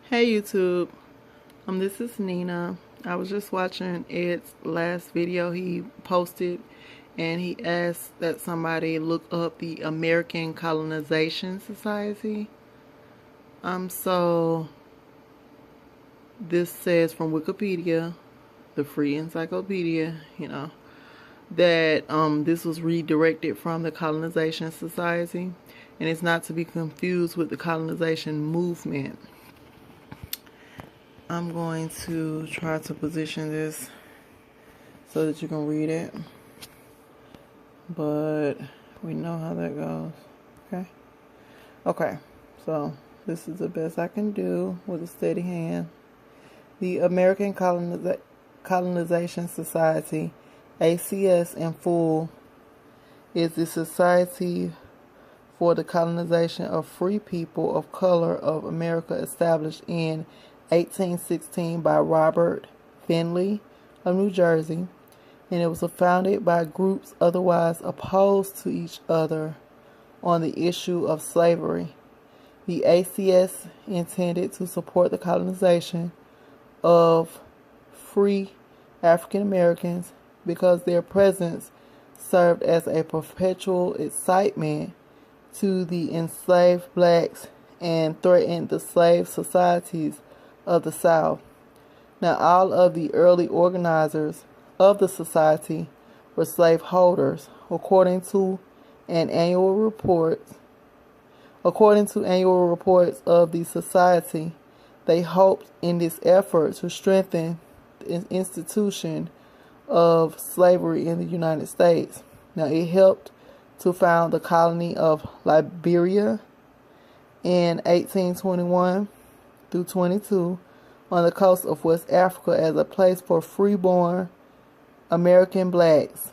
Hey YouTube, this is Nina. I was just watching Ed's last video he posted, and he asked that somebody look up the American Colonization Society. So this says from Wikipedia, the free encyclopedia, that this was redirected from the Colonization Society, and it's not to be confused with the colonization movement. I'm going to try to position this so that you can read it, but we know how that goes. Okay, so this is the best I can do with a steady hand. The American Colonization Society, ACS in full, is the Society for the Colonization of Free People of Color of America, established in 1816 by Robert Finley of New Jersey, and it was founded by groups otherwise opposed to each other on the issue of slavery. The ACS intended to support the colonization of free African Americans because their presence served as a perpetual excitement to the enslaved blacks and threatened the slave societies of the South. Now, all of the early organizers of the society were slaveholders. According to annual reports of the society, they hoped in this effort to strengthen the institution of slavery in the United States. Now, it helped to found the colony of Liberia in 1821 through 22 on the coast of West Africa as a place for freeborn American blacks.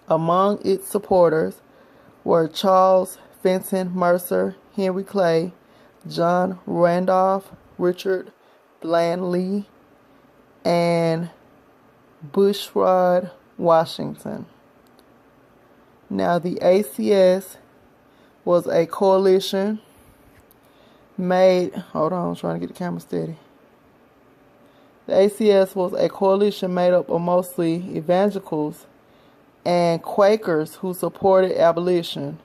Among its supporters were Charles Fenton Mercer, Henry Clay, John Randolph, Richard Blandly, and Bushrod Washington. Now, the ACS was a coalition made, I'm trying to get the camera steady. The ACS was a coalition made up of mostly evangelicals and Quakers who supported abolition,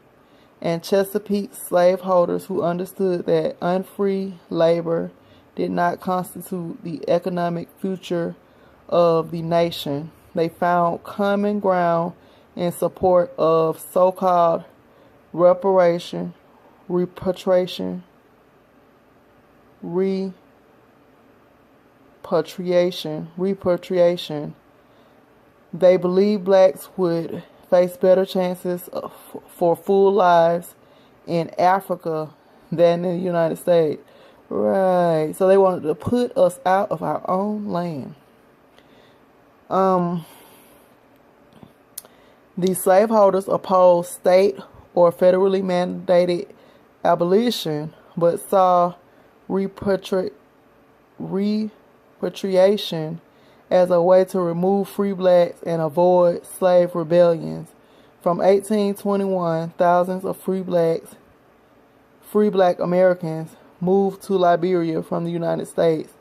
and Chesapeake slaveholders who understood that unfree labor did not constitute the economic future of the nation. They found common ground in support of so-called repatriation. They believed blacks would face better chances for full lives in Africa than in the United States. Right. So they wanted to put us out of our own land. The slaveholders opposed state or federally mandated abolition, but saw repatriation as a way to remove free blacks and avoid slave rebellions. From 1821, thousands of free black Americans moved to Liberia from the United States.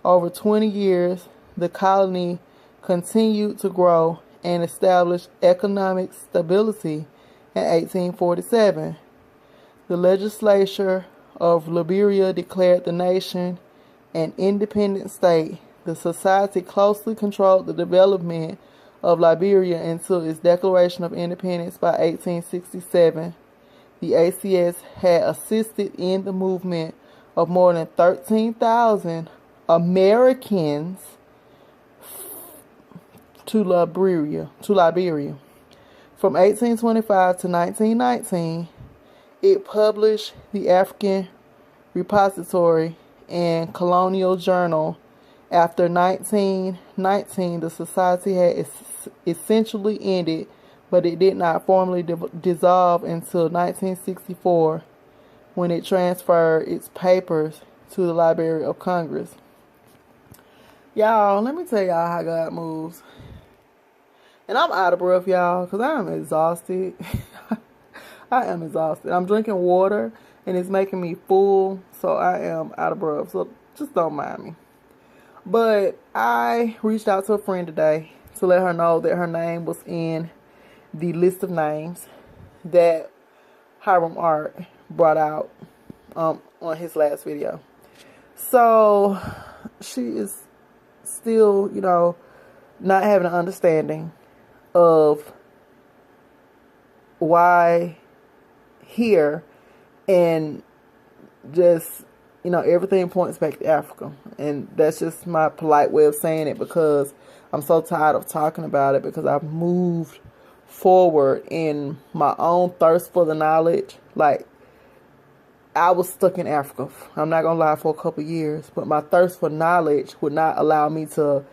Over 20 years, the colony continued to grow and establish economic stability. In 1847, the legislature of Liberia declared the nation an independent state. The society closely controlled the development of Liberia until its declaration of independence by 1867. The ACS had assisted in the movement of more than 13,000 Americans to Liberia. From 1825 to 1919, it published the African Repository and Colonial Journal. After 1919, the society had essentially ended, but it did not formally dissolve until 1964, when it transferred its papers to the Library of Congress. Y'all, let me tell y'all how God moves. And I'm out of breath, y'all, because I am exhausted. I am exhausted. I'm drinking water, and it's making me full, so I am out of breath. So just don't mind me. But I reached out to a friend today to let her know that her name was in the list of names that Hiram Art brought out on his last video. So she is still, not having an understanding of why here, and just, everything points back to Africa. And that's just my polite way of saying it, because I'm so tired of talking about it, because I've moved forward in my own thirst for the knowledge. Like, I was stuck in Africa, I'm not gonna lie, for a couple years, but my thirst for knowledge would not allow me to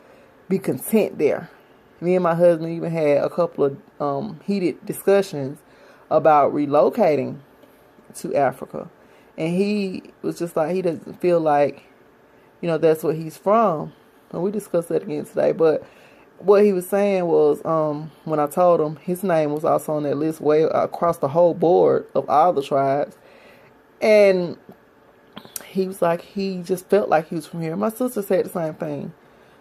be content there. Me and my husband even had a couple of heated discussions about relocating to Africa, and he was just like, he doesn't feel like, that's where he's from. And we discussed that again today. But what he was saying was, when I told him his name was also on that list way across the whole board of all the tribes, and he was like, he just felt like he was from here. My sister said the same thing.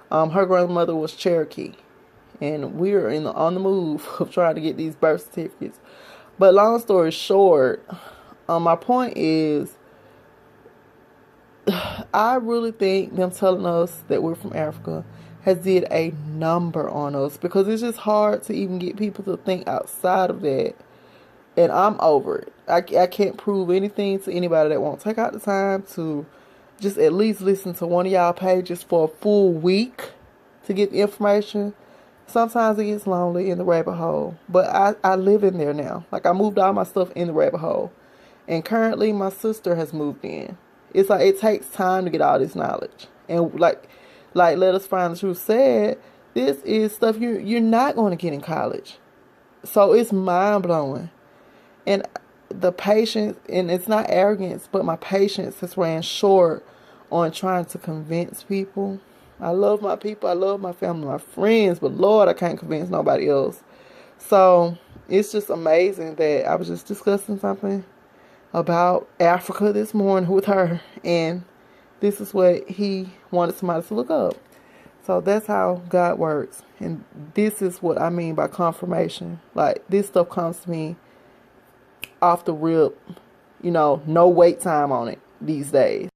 Her grandmother was Cherokee, and we were on the move of trying to get these birth certificates. But long story short, my point is, I really think them telling us that we're from Africa has did a number on us, because it's just hard to even get people to think outside of that. And I'm over it. I can't prove anything to anybody that won't take out the time to just at least listen to one of y'all pages for a full week to get the information. Sometimes it gets lonely in the rabbit hole, but I live in there now. Like, I moved all my stuff in the rabbit hole, and currently my sister has moved in. It's like, it takes time to get all this knowledge. And like Let Us Find the Truth said, this is stuff you're not going to get in college. So it's mind blowing. And the patience, and it's not arrogance, but my patience has ran short on trying to convince people. I love my people, I love my family, my friends, but Lord, I can't convince nobody else. So it's just amazing that I was just discussing something about Africa this morning with her, and this is what he wanted somebody to look up. So that's how God works, and this is what I mean by confirmation. Like, this stuff comes to me off the rip, no wait time on it these days.